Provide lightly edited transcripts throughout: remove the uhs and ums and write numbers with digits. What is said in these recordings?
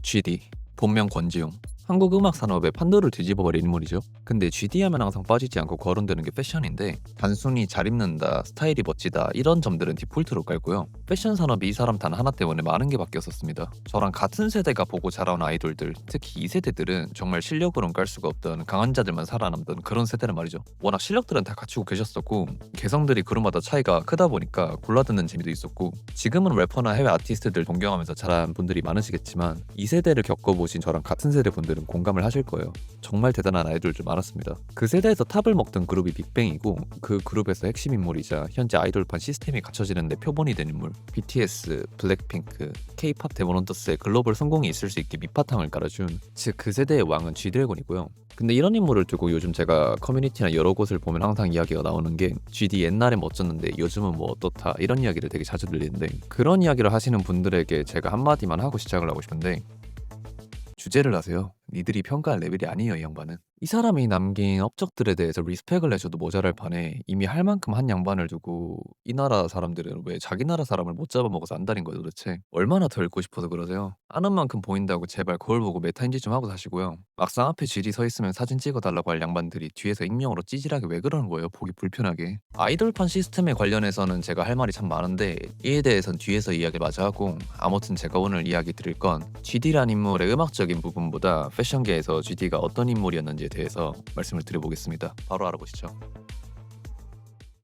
GD, 본명 권지용. 한국 음악 산업의 판도를 뒤집어버린 인물이죠. 근데 GD 하면 항상 빠지지 않고 거론되는 게 패션인데, 단순히 잘 입는다, 스타일이 멋지다 이런 점들은 디폴트로 깔고요. 패션 산업이 이 사람 단 하나 때문에 많은 게 바뀌었었습니다. 저랑 같은 세대가 보고 자라온 아이돌들, 특히 2세대들은 정말 실력으로는 깔 수가 없던 강한 자들만 살아남던 그런 세대란 말이죠. 워낙 실력들은 다 갖추고 계셨었고, 개성들이 그룹마다 차이가 크다 보니까 골라듣는 재미도 있었고, 지금은 래퍼나 해외 아티스트들 동경하면서 자란 분들이 많으시겠지만 2세대를 겪어보신 저랑 같은 세대 분들은 공감을 하실 거예요. 정말 대단한 아이돌들 많았습니다. 그 세대에서 탑을 먹던 그룹이 빅뱅이고, 그 그룹에서 핵심 인물이자 현재 아이돌판 시스템이 갖춰지는 데 표본이 된 인물, BTS, 블랙핑크, K-팝 데모넌터스의 글로벌 성공이 있을 수 있게 밑바탕을 깔아준, 즉 그 세대의 왕은 G드래곤이고요. 근데 이런 인물을 두고 요즘 제가 커뮤니티나 여러 곳을 보면 항상 이야기가 나오는 게, GD 옛날엔 멋졌는데 요즘은 뭐 어떻다 이런 이야기를 되게 자주 들리는데, 그런 이야기를 하시는 분들에게 제가 한마디만 하고 시작을 하고 싶은데, 주제를 하세요. 니들이 평가할 레벨이 아니에요, 이 양반은. 이 사람이 남긴 업적들에 대해서 리스펙을 해줘도 모자랄 판에 이미 할 만큼 한 양반을 두고 이 나라 사람들은 왜 자기 나라 사람을 못 잡아먹어서 안달인 거예요 도대체. 얼마나 더 읽고 싶어서 그러세요? 아는 만큼 보인다고 제발 거울 보고 메타인지 좀 하고 사시고요. 막상 앞에 쥐리 서 있으면 사진 찍어달라고 할 양반들이 뒤에서 익명으로 찌질하게 왜 그러는 거예요, 보기 불편하게. 아이돌판 시스템에 관련해서는 제가 할 말이 참 많은데, 이에 대해선 뒤에서 이야기 마저 하고, 아무튼 제가 오늘 이야기 드릴 건 GD란 인물의 음악적인 부분보다 패션계에서 GD가 어떤 인물이었는지에 대해서 말씀을 드려보겠습니다. 바로 알아보시죠.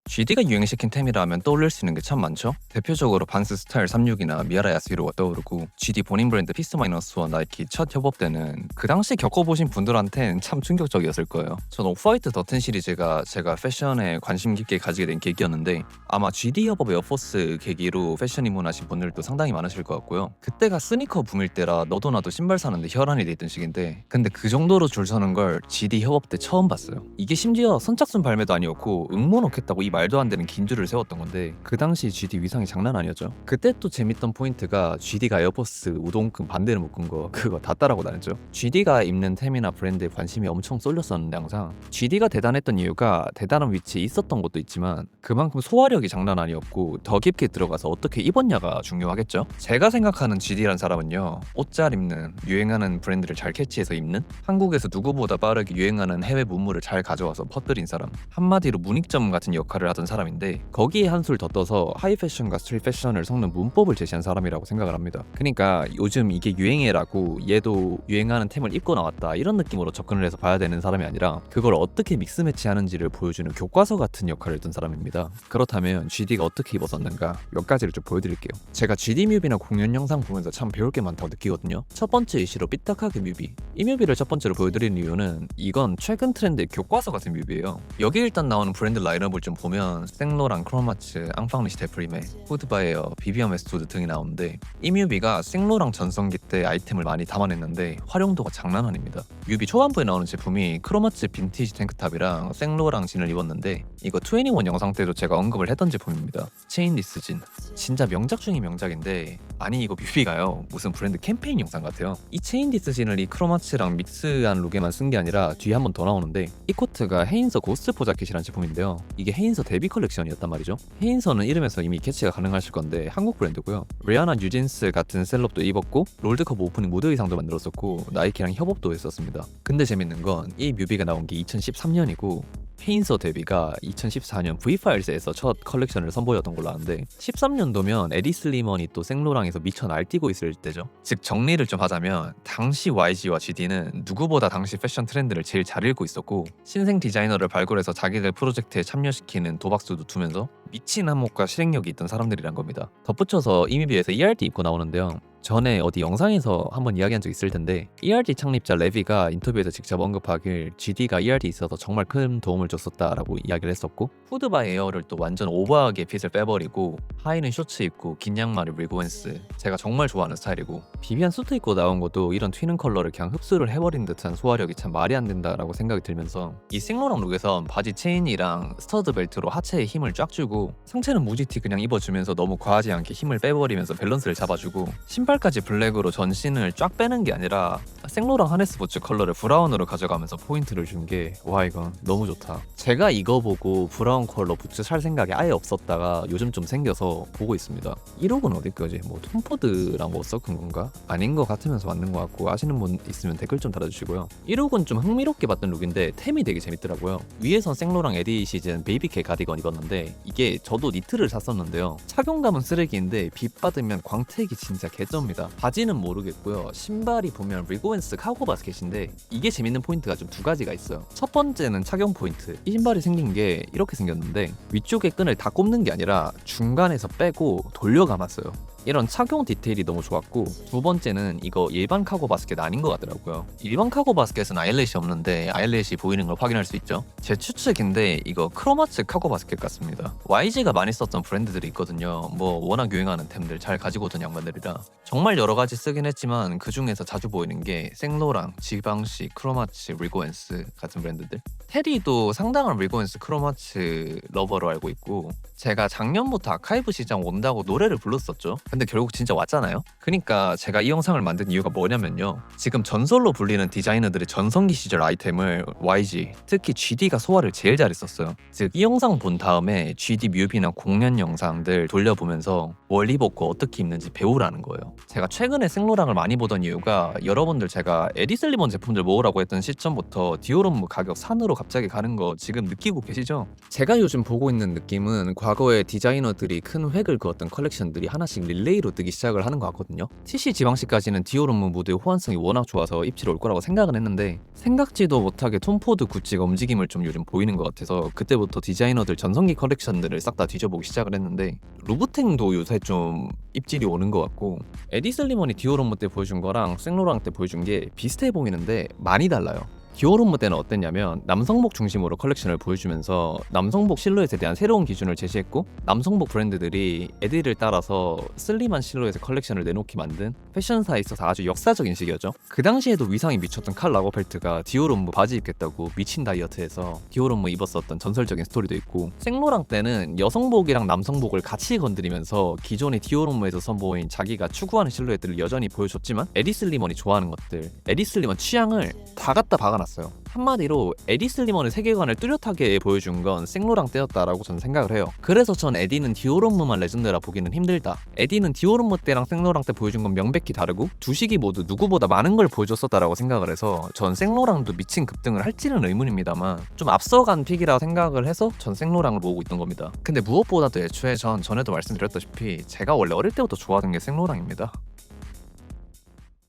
GD가 유행시킨 템이라 하면 떠올릴 수 있는 게 참 많죠? 대표적으로 반스 스타일 36이나 미아라 야스히로가 떠오르고, GD 본인 브랜드 피스-1와 나이키 첫 협업 때는 그 당시 겪어보신 분들한텐 참 충격적이었을 거예요. 전 오프화이트 더튼 시리즈가 제가 패션에 관심 깊게 가지게 된 계기였는데, 아마 GD 협업 에어포스 계기로 패션 입문하신 분들도 상당히 많으실 것 같고요. 그때가 스니커 붐일 때라 너도 나도 신발 사는데 혈안이 돼 있던 시기인데, 근데 그 정도로 줄 서는 걸 GD 협업 때 처음 봤어요. 이게 심지어 선착순 발매도 아니었고 응모 넣겠다고 이 말도 안 되는 긴 줄을 세웠던 건데, 그 당시 GD 위상이 장난 아니었죠. 그때 또 재밌던 포인트가 GD가 에어포스 우동끈 반대로 묶은 거, 그거 다 따라고 다녔죠. GD가 입는 템이나 브랜드에 관심이 엄청 쏠렸었는데, 항상 GD가 대단했던 이유가 대단한 위치에 있었던 것도 있지만 그만큼 소화력이 장난 아니었고, 더 깊게 들어가서 어떻게 입었냐가 중요하겠죠. 제가 생각하는 GD란 사람은요, 옷 잘 입는, 유행하는 브랜드를 잘 캐치해서 입는, 한국에서 누구보다 빠르게 유행하는 해외 문물을 잘 가져와서 퍼뜨린 사람, 한마디로 문익점 같은 역할을 하던 사람인데, 거기에 한술 더 떠서 하이 패션과 스트릿 패션을 섞는 문법을 제시한 사람이라고 생각을 합니다. 그러니까 요즘 이게 유행해라고 얘도 유행하는 템을 입고 나왔다 이런 느낌으로 접근을 해서 봐야 되는 사람이 아니라, 그걸 어떻게 믹스 매치하는지를 보여주는 교과서 같은 역할을 했던 사람입니다. 그렇다면 GD가 어떻게 입었었는가 몇 가지를 좀 보여드릴게요. 제가 GD 뮤비나 공연 영상 보면서 참 배울 게 많다고 느끼거든요. 첫 번째 이시로 삐딱하게 뮤비. 이 뮤비를 첫 번째로 보여드리는 이유는, 이건 최근 트렌드의 교과서 같은 뮤비예요. 여기 일단 나오는 브랜드 라인업을 좀 보면 생로랑, 크로마츠, 앙팡리시 데프리메, 후드바이어, 비비엄 웨스트우드 등이 나오는데, 이 뮤비가 생로랑 전성기 때 아이템을 많이 담아냈는데 활용도가 장난 아닙니다. 뮤비 초반부에 나오는 제품이 크로마츠 빈티지 탱크탑이랑 생로랑 진을 입었는데, 이거 21 영상 때도 제가 언급을 했던 제품입니다. 체인리스 진. 진짜 명작 중의 명작인데, 아니 이거 뮤비가요 무슨 브랜드 캠페인 영상 같아요. 이 체인리스 진을 이 크로마츠랑 믹스한 룩에만 쓴 게 아니라 뒤에 한 번 더 나오는데, 이 코트가 헤인서 고스트 자켓이라는 제품인데요, 이게 헤인서 데뷔 컬렉션이었단 말이죠. 헤인서는 이름에서 이미 캐치가 가능하실 건데 한국 브랜드고요. 리아나 뉴진스 같은 셀럽도 입었고, 롤드컵 오프닝 무대 의상도 만들었었고, 나이키랑 협업도 했었습니다. 근데 재밌는 건 이 뮤비가 나온 게 2013년이고 헤인서 데뷔가 2014년 V-Files에서 첫 컬렉션을 선보였던 걸로 아는데, 13년도면 에디 슬리먼이 또 생로랑에서 미쳐 날뛰고 있을 때죠. 즉 정리를 좀 하자면, 당시 YG와 GD는 누구보다 당시 패션 트렌드를 제일 잘 읽고 있었고, 신생 디자이너를 발굴해서 자기들 프로젝트에 참여시키는 도박수도 두면서 미친 한몫과 실행력이 있던 사람들이란 겁니다. 덧붙여서 이 뮤비에서 ERD 입고 나오는데요, 전에 어디 영상에서 한번 이야기한 적 있을 텐데, ERD 창립자 레비가 인터뷰에서 직접 언급하길 GD가 ERD 있어서 정말 큰 도움을 줬었다라고 이야기를 했었고, 후드바이 에어를 또 완전 오버하게 핏을 빼버리고 하의는 쇼츠 입고 긴 양말에 리고엔스, 제가 정말 좋아하는 스타일이고, 비비안 수트 입고 나온 것도 이런 튀는 컬러를 그냥 흡수를 해버린 듯한 소화력이 참 말이 안 된다라고 생각이 들면서, 이 생로랑 룩에선 바지 체인이랑 스터드 벨트로 하체에 힘을 쫙 주고, 상체는 무지티 그냥 입어주면서 너무 과하지 않게 힘을 빼버리면서 밸런스를 잡아주고, 신발까지 블랙으로 전신을 쫙 빼는 게 아니라 생로랑 하네스포츠 컬러를 브라운으로 가져가면서 포인트를 준 게 와 이건 너무 좋다. 제가 이거 보고 브라운 컬러 부츠 살 생각이 아예 없었다가 요즘 좀 생겨서 보고 있습니다. 1호은 어디 거지? 뭐 톰포드랑 뭐 섞은 건가? 아닌 것 같으면서 맞는 것 같고 아시는 분 있으면 댓글 좀 달아주시고요. 1호은 좀 흥미롭게 봤던 룩인데 템이 되게 재밌더라고요. 위에선 생로랑 에디 시즌 베이비캣 가디건 입었는데 이게 저도 니트를 샀었는데요. 착용감은 쓰레기인데 빛 받으면 광택이 진짜 개쩝니다. 바지는 모르겠고요. 신발이 보면 리고엔스 카고 바스켓인데 이게 재밌는 포인트가 좀 두 가지가 있어요. 첫 번째는 착용 포인트. 이 신발이 생긴 게 이렇게 생겼는데 위쪽에 끈을 다 꼽는 게 아니라 중간에서 빼고 돌려 감았어요. 이런 착용 디테일이 너무 좋았고, 두 번째는 이거 일반 카고 바스켓 아닌 것 같더라고요. 일반 카고 바스켓은 아일렛이 없는데 아일렛이 보이는 걸 확인할 수 있죠. 제 추측인데 이거 크로마츠 카고 바스켓 같습니다. YG가 많이 썼던 브랜드들이 있거든요. 뭐 워낙 유행하는 템들 잘 가지고 오던 양반들이라 정말 여러 가지 쓰긴 했지만 그 중에서 자주 보이는 게 생로랑, 지방시, 크로마츠, 리고엔스 같은 브랜드들. 테리도 상당한 리고엔스 크로마츠 러버로 알고 있고, 제가 작년부터 아카이브 시장 온다고 노래를 불렀었죠. 근데 결국 진짜 왔잖아요. 그러니까 제가 이 영상을 만든 이유가 뭐냐면요, 지금 전설로 불리는 디자이너들의 전성기 시절 아이템을 YG, 특히 GD가 소화를 제일 잘했었어요. 즉 이 영상 본 다음에 GD 뮤비나 공연 영상들 돌려보면서 뭘 입었고 어떻게 입는지 배우라는 거예요. 제가 최근에 생로랑을 많이 보던 이유가, 여러분들 제가 에디 슬리먼 제품들 모으라고 했던 시점부터 디오롬무 가격 산으로 갑자기 가는 거 지금 느끼고 계시죠? 제가 요즘 보고 있는 느낌은 과거에 디자이너들이 큰 획을 그었던 컬렉션들이 하나씩 릴레이로 뜨기 시작을 하는 것 같거든요. TC 지방시까지는 디오롬무 무드의 호환성이 워낙 좋아서 입지로 올 거라고 생각은 했는데, 생각지도 못하게 톰포드 구찌가 움직임을 좀 요즘 보이는 것 같아서 그때부터 디자이너들 전성기 컬렉션들을 싹 다 뒤져보기 시작을 했는데, 루브탱도 요새 좀 입질이 오는 것 같고, 에디 슬리먼이 디오롬무 때 보여준 거랑 생로랑 때 보여준 게 비슷해 보이는데 많이 달라요. 디오롬무 때는 어땠냐면 남성복 중심으로 컬렉션을 보여주면서 남성복 실루엣에 대한 새로운 기준을 제시했고, 남성복 브랜드들이 에디를 따라서 슬림한 실루엣의 컬렉션을 내놓게 만든 패션사에 있어서 아주 역사적인 시기였죠. 그 당시에도 위상이 미쳤던 칼 라거펠트가 디오롬무 바지 입겠다고 미친 다이어트해서 디오롬무 입었었던 전설적인 스토리도 있고, 생로랑 때는 여성복이랑 남성복을 같이 건드리면서 기존의 디오롬무에서 선보인 자기가 추구하는 실루엣들을 여전히 보여줬지만 에디 슬리먼이 좋아하는 것들, 에디 슬리먼 취향을 다 갖다 박아놨어요. 한마디로 에디 슬리먼의 세계관을 뚜렷하게 보여준 건 생로랑 때였다라고 저는 생각을 해요. 그래서 전 에디는 디오롬무만 레전드라 보기는 힘들다. 에디는 디오롬무 때랑 생로랑 때 보여준 건 명백히 다르고 두 시기 모두 누구보다 많은 걸 보여줬었다라고 생각을 해서 전 생로랑도 미친 급등을 할지는 의문입니다만 좀 앞서간 픽이라 생각을 해서 전 생로랑을 모으고 있던 겁니다. 근데 무엇보다도 애초에 전 전에도 말씀드렸다시피 제가 원래 어릴 때부터 좋아하던 게 생로랑입니다.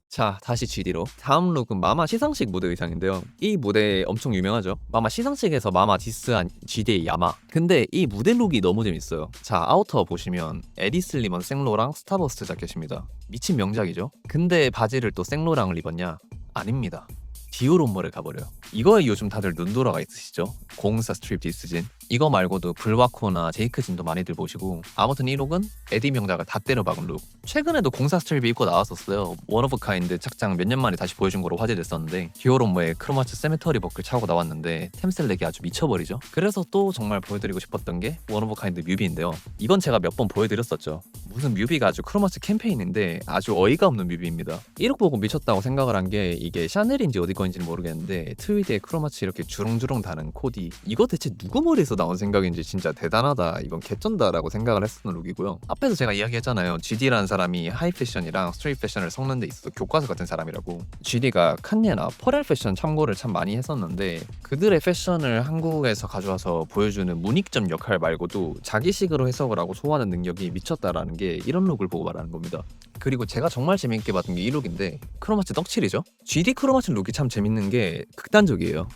자, 다시 GD로. 다음 룩은 마마 시상식 무대 의상인데요. 이 무대 엄청 유명하죠. 마마 시상식에서 마마 디스한 GD의 야마. 근데 이 무대 룩이 너무 재밌어요. 자, 아우터 보시면 에디 슬리먼 생로랑 스타버스트 자켓입니다. 미친 명작이죠. 근데 바지를 또 생로랑을 입었냐? 아닙니다. 디오롬무를 가버려요. 이거에 요즘 다들 눈 돌아가 있으시죠? 004 스트립 디스진. 이거 말고도 블와코나 제이크진도 많이들 보시고, 아무튼 이 룩은 에디 명작을 다 때려박은 룩. 최근에도 04 스트립이 입고 나왔었어요. 원 오브 카인드 착장 몇 년 만에 다시 보여준 거로 화제됐었는데, 디오롬무의 크로마츠 세메터리 버클 차고 나왔는데 템셀렉이 아주 미쳐버리죠. 그래서 또 정말 보여드리고 싶었던 게 원 오브 카인드 뮤비인데요. 이건 제가 몇 번 보여드렸었죠. 무슨 뮤비가 아주 크로마츠 캠페인인데 아주 어이가 없는 뮤비입니다. 이 룩 보고 미쳤다고 생각을 한 게, 이게 샤넬인지 어디 건지는 모르겠는데 트위드에 크로마츠 이렇게 주렁주렁 다는 코디, 이거 대체 누구 머리에서 나온 생각인지 진짜 대단하다, 이건 개쩐다라고 생각을 했었던 룩이고요. 앞에서 제가 이야기했잖아요. GD라는 사람이 하이 패션이랑 스트릿 패션을 섞는 데 있어서 교과서 같은 사람이라고. GD가 칸예나 퍼렐 패션 참고를 참 많이 했었는데, 그들의 패션을 한국에서 가져와서 보여주는 문익점 역할 말고도 자기식으로 해석을 하고 소화하는 능력이 미쳤다라는 게 이런 룩을 보고 말하는 겁니다. 그리고 제가 정말 재밌게 봤던 게 이 룩인데, 크로마츠 떡칠이죠. GD 크로마츠 룩이 참 재밌는 게 극단적이에요.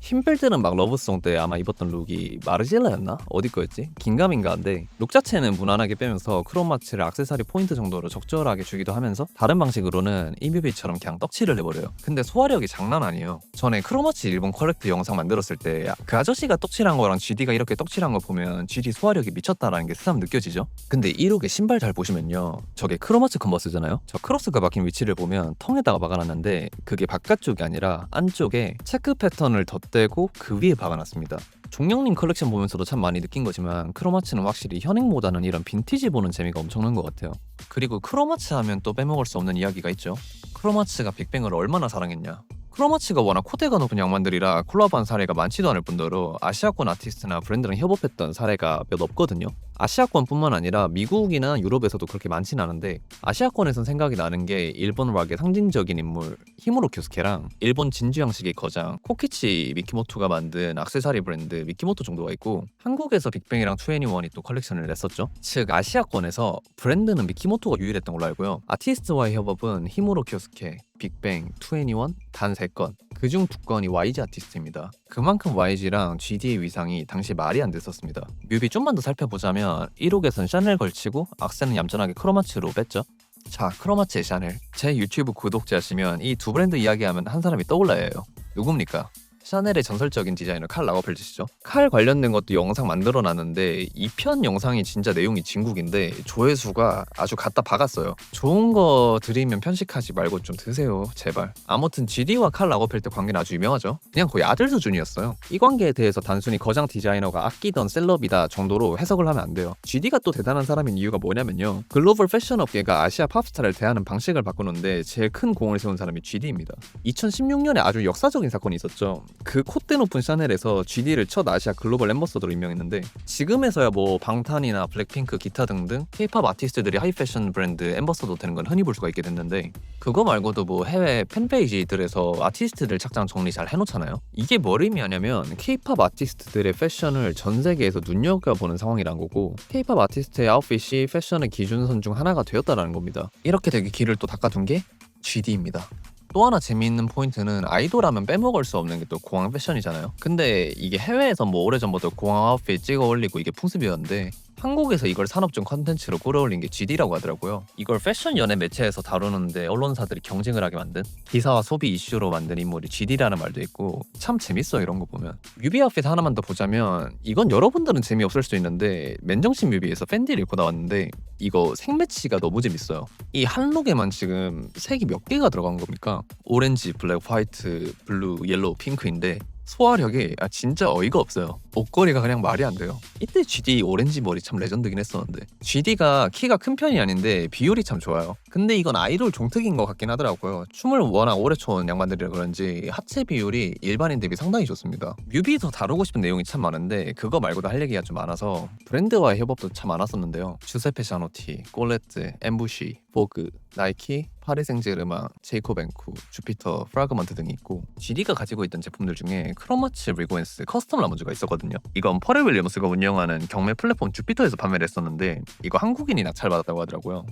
흰벨트는 막 러브송 때 아마 입었던 룩이 마르질라였나? 어디 거였지? 긴가민가인데 룩 자체는 무난하게 빼면서 크로마츠를 액세서리 포인트 정도로 적절하게 주기도 하면서 다른 방식으로는 이 뮤비처럼 그냥 떡칠을 해버려요. 근데 소화력이 장난 아니에요. 전에 크로마츠 일본 컬렉트 영상 만들었을 때 그 아저씨가 떡칠한 거랑 GD가 이렇게 떡칠한 거 보면 GD 소화력이 미쳤다라는 게 새삼 느껴지죠? 근데 이 룩의 신발 잘 보시면요, 저게 크로마츠 컨버스잖아요? 저 크로스가 박힌 위치를 보면 텅에다가 박아놨는데 그게 바깥쪽이 아니라 안쪽에 체크 패턴을 덧 떼고 그 위에 박아놨습니다. 종영님 컬렉션 보면서도 참 많이 느낀 거지만 크로마츠는 확실히 현행보다는 이런 빈티지 보는 재미가 엄청난 것 같아요. 그리고 크로마츠 하면 또 빼먹을 수 없는 이야기가 있죠. 크로마츠가 빅뱅을 얼마나 사랑했냐. 크로마츠가 워낙 코대가 높은 양반들이라 콜라보한 사례가 많지도 않을 뿐더러 아시아권 아티스트나 브랜드랑 협업했던 사례가 몇 없거든요. 아시아권뿐만 아니라 미국이나 유럽에서도 그렇게 많진 않은데 아시아권에선 생각이 나는 게 일본 락의 상징적인 인물 히무로 큐스케랑 일본 진주 양식의 거장 코키치 미키모토가 만든 액세서리 브랜드 미키모토 정도가 있고 한국에서 빅뱅이랑 2NE1이 또 컬렉션을 냈었죠. 즉 아시아권에서 브랜드는 미키모토가 유일했던 걸로 알고요. 아티스트와의 협업은 히무로 큐스케, 빅뱅, 2NE1 단 3건, 그중 2건이 YG 아티스트입니다. 그만큼 YG랑 GD의 위상이 당시 말이 안 됐었습니다. 뮤비 좀만 더 살펴보자면 1옥에선 샤넬 걸치고 악세는 얌전하게 크로마츠로 뺐죠. 자, 크로마츠의 샤넬. 제 유튜브 구독자시면 이 두 브랜드 이야기하면 한 사람이 떠올라야 해요. 누굽니까? 샤넬의 전설적인 디자이너 칼 라거펠트시죠. 칼 관련된 것도 영상 만들어놨는데 2편 영상이 진짜 내용이 진국인데 조회수가 아주 갖다 박았어요. 좋은 거 드리면 편식하지 말고 좀 드세요 제발. 아무튼 GD와 칼 라거펠트 관계는 아주 유명하죠. 그냥 거의 아들 수준이었어요. 이 관계에 대해서 단순히 거장 디자이너가 아끼던 셀럽이다 정도로 해석을 하면 안 돼요. GD가 또 대단한 사람인 이유가 뭐냐면요, 글로벌 패션 업계가 아시아 팝스타를 대하는 방식을 바꾸는데 제일 큰 공을 세운 사람이 GD입니다. 2016년에 아주 역사적인 사건이 있었죠. 그 콧대 높은 샤넬에서 GD를 첫 아시아 글로벌 앰버서더로 임명했는데 지금에서야 뭐 방탄이나 블랙핑크 기타 등등 K-팝 아티스트들이 하이패션 브랜드 앰버서더 되는 건 흔히 볼 수가 있게 됐는데 그거 말고도 뭐 해외 팬페이지들에서 아티스트들 착장 정리 잘 해놓잖아요. 이게 뭘 의미하냐면 K-팝 아티스트들의 패션을 전 세계에서 눈여겨보는 상황이란 거고 K-팝 아티스트의 아웃핏이 패션의 기준선 중 하나가 되었다는 겁니다. 이렇게 되게 길을 또 닦아둔 게 GD입니다. 또 하나 재미있는 포인트는 아이돌 하면 빼먹을 수 없는 게 또 공항 패션이잖아요. 근데 이게 해외에서 뭐 오래전부터 공항 아웃핏 찍어 올리고 이게 풍습이었는데 한국에서 이걸 산업중 컨텐츠로 끌어올린 게 GD라고 하더라고요. 이걸 패션 연예 매체에서 다루는데 언론사들이 경쟁을 하게 만든 기사와 소비 이슈로 만든 인물이 GD라는 말도 있고 참 재밌어 이런 거 보면. 뮤비 아웃핏 하나만 더 보자면 이건 여러분들은 재미없을 수도 있는데 맨정신 뮤비에서 팬디를 입고 나왔는데 이거 색매치가 너무 재밌어요. 이 한 룩에만 지금 색이 몇 개가 들어간 겁니까? 오렌지, 블랙, 화이트, 블루, 옐로우, 핑크인데 소화력이 진짜 어이가 없어요. 옷걸이가 그냥 말이 안 돼요. 이때 GD 오렌지 머리 참 레전드긴 했었는데 GD가 키가 큰 편이 아닌데 비율이 참 좋아요. 근데 이건 아이돌 종특인 것 같긴 하더라고요. 춤을 워낙 오래 춰온 양반들이라 그런지 하체 비율이 일반인 대비 상당히 좋습니다. 뮤비 더 다루고 싶은 내용이 참 많은데 그거 말고도 할 얘기가 좀 많아서 브랜드와의 협업도 참 많았었는데요. 주세페 샤노티, 꼴레트, 엠부시, 보그, 나이키, 파리 생제르맹, 제이콥 앤쿠, 주피터, 프라그먼트 등이 있고 GD가 가지고 있던 제품들 중에 크로마츠 리고엔스 커스텀 라운지가 있었거든요. 이건 퍼렐 윌리엄스가 운영하는 경매 플랫폼 주피터에서 판매를 했었는데 이거 한국인이 낙찰받았다고 하더라고요.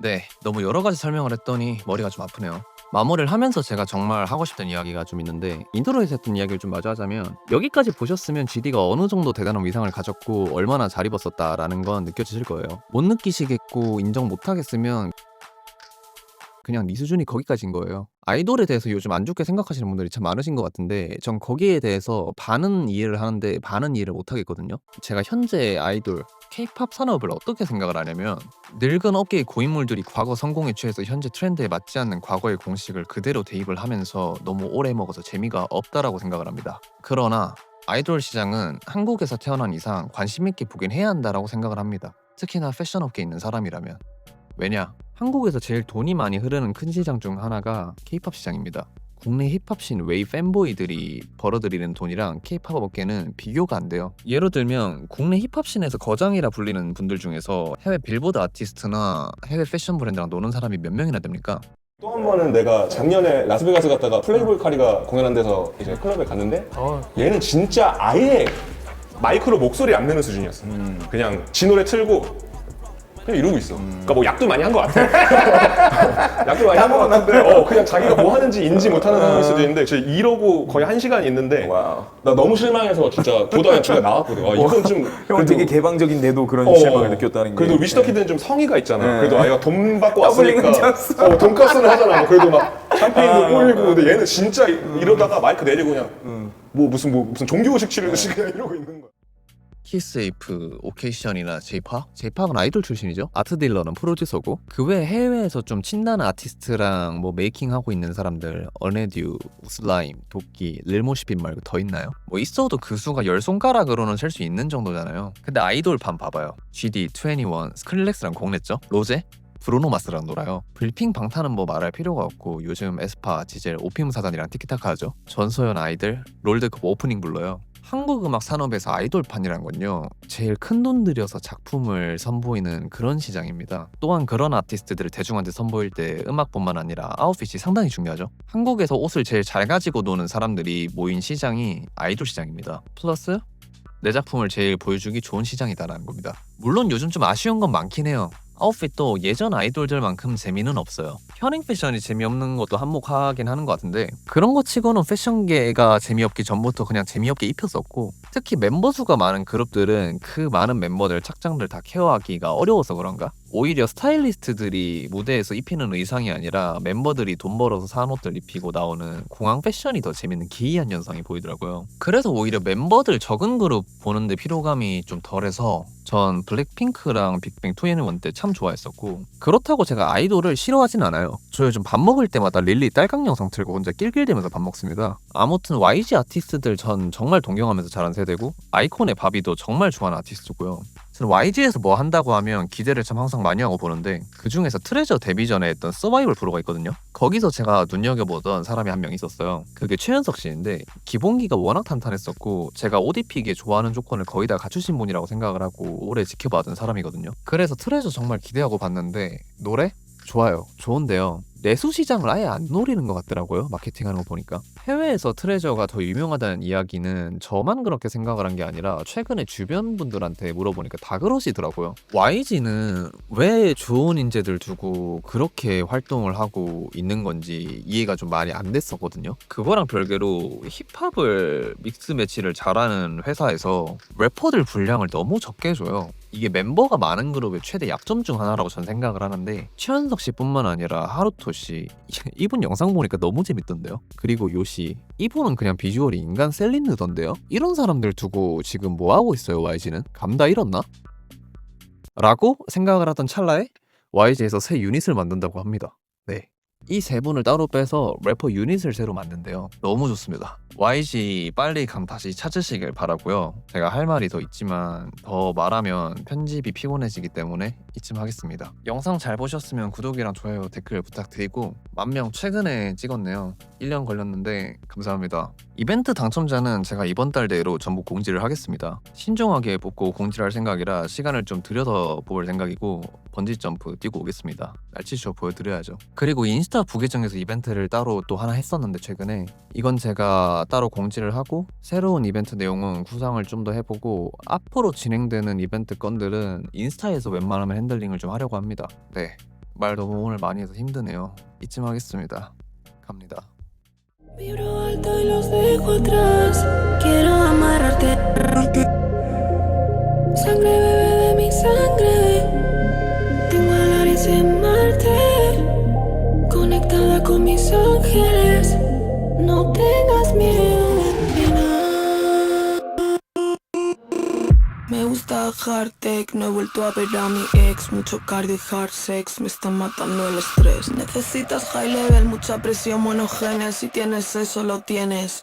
네, 너무 여러 가지 설명을 했더니 머리가 좀 아프네요. 마무리를 하면서 제가 정말 하고 싶던 이야기가 좀 있는데 인트로에서 했던 이야기를 좀 마저 하자면 여기까지 보셨으면 GD가 어느 정도 대단한 위상을 가졌고 얼마나 잘 입었었다라는 건 느껴지실 거예요. 못 느끼시겠고 인정 못 하겠으면 그냥 네 수준이 거기까지인 거예요. 아이돌에 대해서 요즘 안 좋게 생각하시는 분들이 참 많으신 것 같은데 전 거기에 대해서 반은 이해를 하는데 반은 이해를 못 하겠거든요. 제가 현재 아이돌, K-팝 산업을 어떻게 생각을 하냐면 늙은 업계의 고인물들이 과거 성공에 취해서 현재 트렌드에 맞지 않는 과거의 공식을 그대로 대입을 하면서 너무 오래 먹어서 재미가 없다라고 생각을 합니다. 그러나 아이돌 시장은 한국에서 태어난 이상 관심 있게 보긴 해야 한다라고 생각을 합니다. 특히나 패션 업계에 있는 사람이라면. 왜냐? 한국에서 제일 돈이 많이 흐르는 큰 시장 중 하나가 K-팝 시장입니다. 국내 힙합신 웨이 팬보이들이 벌어들이는 돈이랑 K-팝 업계는 비교가 안 돼요. 예를 들면 국내 힙합신에서 거장이라 불리는 분들 중에서 해외 빌보드 아티스트나 해외 패션 브랜드랑 노는 사람이 몇 명이나 됩니까? 또 한 번은 내가 작년에 라스베가스 갔다가 플레이볼 카리가 공연한 데서 이제 클럽에 갔는데 얘는 진짜 아예 마이크로 목소리 안 내는 수준이었어. 그냥 지 노래 틀고 그냥 이러고 있어. 그러니까 뭐 약도 많이 한 것 같아. 약도 많이 한 것 같은데 그냥 자기가 뭐 하는지 인지 못하는 상황일 수도 있는데 진짜 이러고 거의 1시간 있는데 나 너무 실망해서 진짜 보다가 집에 나왔거든. 이건 좀 형은 되게 개방적인데도 그런 실망을 느꼈다는 게. 그래도 위시더 키드는 좀 성의가 있잖아. 그래도 아이가 돈 받고 왔으니까 돈가스를 하잖아. 그래도 막 샴페인도 뿌리고 근데 얘는 진짜 이러다가 마이크 내리고 그냥 뭐 무슨 종교식 치르듯이 그냥 이러고 있는 거야. 키스에이프, 오케이션이나 제이팍? 제이팍은 아이돌 출신이죠. 아트딜러는 프로듀서고 그 외에 해외에서 좀 친한 아티스트랑 뭐 메이킹하고 있는 사람들 어네듀, 우슬라임, 도끼, 릴모시핀 말고 더 있나요? 뭐 있어도 그 수가 10손가락으로는 셀 수 있는 정도잖아요. 근데 아이돌 반 봐봐요. GD, 21, 스크릴렉스랑 공냈죠? 로제? 브루노마스랑 놀아요. 빌핑 방탄은 뭐 말할 필요가 없고 요즘 에스파, 지젤, 오피움 사단이랑 티키타카 하죠. 전소연 아이들, 롤드컵 오프닝 불러요. 한국 음악 산업에서 아이돌판이란 건요 제일 큰 돈 들여서 작품을 선보이는 그런 시장입니다. 또한 그런 아티스트들을 대중한테 선보일 때 음악뿐만 아니라 아웃핏이 상당히 중요하죠. 한국에서 옷을 제일 잘 가지고 노는 사람들이 모인 시장이 아이돌 시장입니다. 플러스 내 작품을 제일 보여주기 좋은 시장이다라는 겁니다. 물론 요즘 좀 아쉬운 건 많긴 해요. 아웃핏도 예전 아이돌들만큼 재미는 없어요. 현행 패션이 재미없는 것도 한몫하긴 하는 것 같은데 그런 거 치고는 패션계가 재미없기 전부터 그냥 재미없게 입혔었고 특히 멤버 수가 많은 그룹들은 그 많은 멤버들 착장들 다 케어하기가 어려워서 그런가? 오히려 스타일리스트들이 무대에서 입히는 의상이 아니라 멤버들이 돈 벌어서 산 옷들 입히고 나오는 공항 패션이 더 재밌는 기이한 현상이 보이더라고요. 그래서 오히려 멤버들 적은 그룹 보는데 피로감이 좀 덜해서 전 블랙핑크랑 빅뱅 2NE1 때 참 좋아했었고 그렇다고 제가 아이돌을 싫어하진 않아요. 저 요즘 밥 먹을 때마다 릴리 딸깍 영상 틀고 혼자 낄낄대면서 밥 먹습니다. 아무튼 YG 아티스트들 전 정말 동경하면서 자란 세대고 아이콘의 바비도 정말 좋아하는 아티스트고요. 저는 YG에서 뭐 한다고 하면 기대를 참 항상 많이 하고 보는데 그 중에서 트레저 데뷔 전에 했던 서바이벌 프로가 있거든요. 거기서 제가 눈여겨보던 사람이 한 명 있었어요. 그게 최현석 씨인데 기본기가 워낙 탄탄했었고 제가 옷 입히기에 좋아하는 조건을 거의 다 갖추신 분이라고 생각을 하고 오래 지켜봐준 사람이거든요. 그래서 트레저 정말 기대하고 봤는데 노래? 좋아요. 좋은데요. 내수 시장을 아예 안 노리는 것 같더라고요. 마케팅하는 거 보니까. 해외에서 트레저가 더 유명하다는 이야기는 저만 그렇게 생각을 한 게 아니라 최근에 주변 분들한테 물어보니까 다 그러시더라고요. YG는 왜 좋은 인재들 두고 그렇게 활동을 하고 있는 건지 이해가 좀 많이 안 됐었거든요. 그거랑 별개로 힙합을 믹스 매치를 잘하는 회사에서 래퍼들 분량을 너무 적게 줘요. 이게 멤버가 많은 그룹의 최대 약점 중 하나라고 전 생각을 하는데 최현석 씨뿐만 아니라 하루토 씨 이분 영상 보니까 너무 재밌던데요. 그리고 요시 이분은 그냥 비주얼이 인간 셀린느던데요. 이런 사람들 두고 지금 뭐 하고 있어요 YG는? 감 다 잃었나? 라고 생각을 하던 찰나에 YG에서 새 유닛을 만든다고 합니다. 네. 이 세 분을 따로 빼서 래퍼 유닛을 새로 만든대요. 너무 좋습니다. YG 빨리 감 다시 찾으시길 바라고요. 제가 할 말이 더 있지만 더 말하면 편집이 피곤해지기 때문에 이쯤 하겠습니다. 영상 잘 보셨으면 구독이랑 좋아요 댓글 부탁드리고 10,000명 최근에 찍었네요. 1년 걸렸는데 감사합니다. 이벤트 당첨자는 제가 이번 달 내로 전부 공지를 하겠습니다. 신중하게 뽑고 공지를 할 생각이라 시간을 좀 들여서 뽑을 생각이고 번지점프 뛰고 오겠습니다. 날치쇼 보여드려야죠. 그리고 인스타 부계정에서 이벤트를 따로 또 하나 했었는데 최근에 이건 제가 따로 공지를 하고 새로운 이벤트 내용은 구상을 좀 더 해보고 앞으로 진행되는 이벤트 건들은 인스타에서 웬만하면 핸들링을 좀 하려고 합니다. 네, 말 너무 오늘 많이 해서 힘드네요. 이쯤 하겠습니다. 갑니다. Vibro alto y los dejo atrás. Quiero amarrarte. Sangre bebe de mi sangre. Tengo a Laris en Marte. Conectada con mis ángeles. No tengas miedo, nena. Me gusta hard tech, no he vuelto a ver a mi ex. Mucho cardio y hard sex, me está matando el estrés. Necesitas high level, mucha presión, buenos genes. Si tienes eso, lo tienes.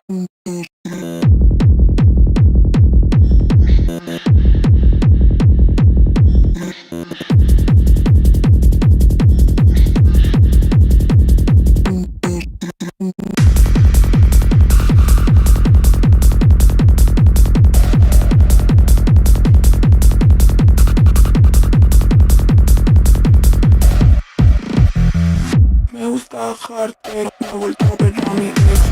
Me gusta hard tech, no he vuelto a ver a mi ex.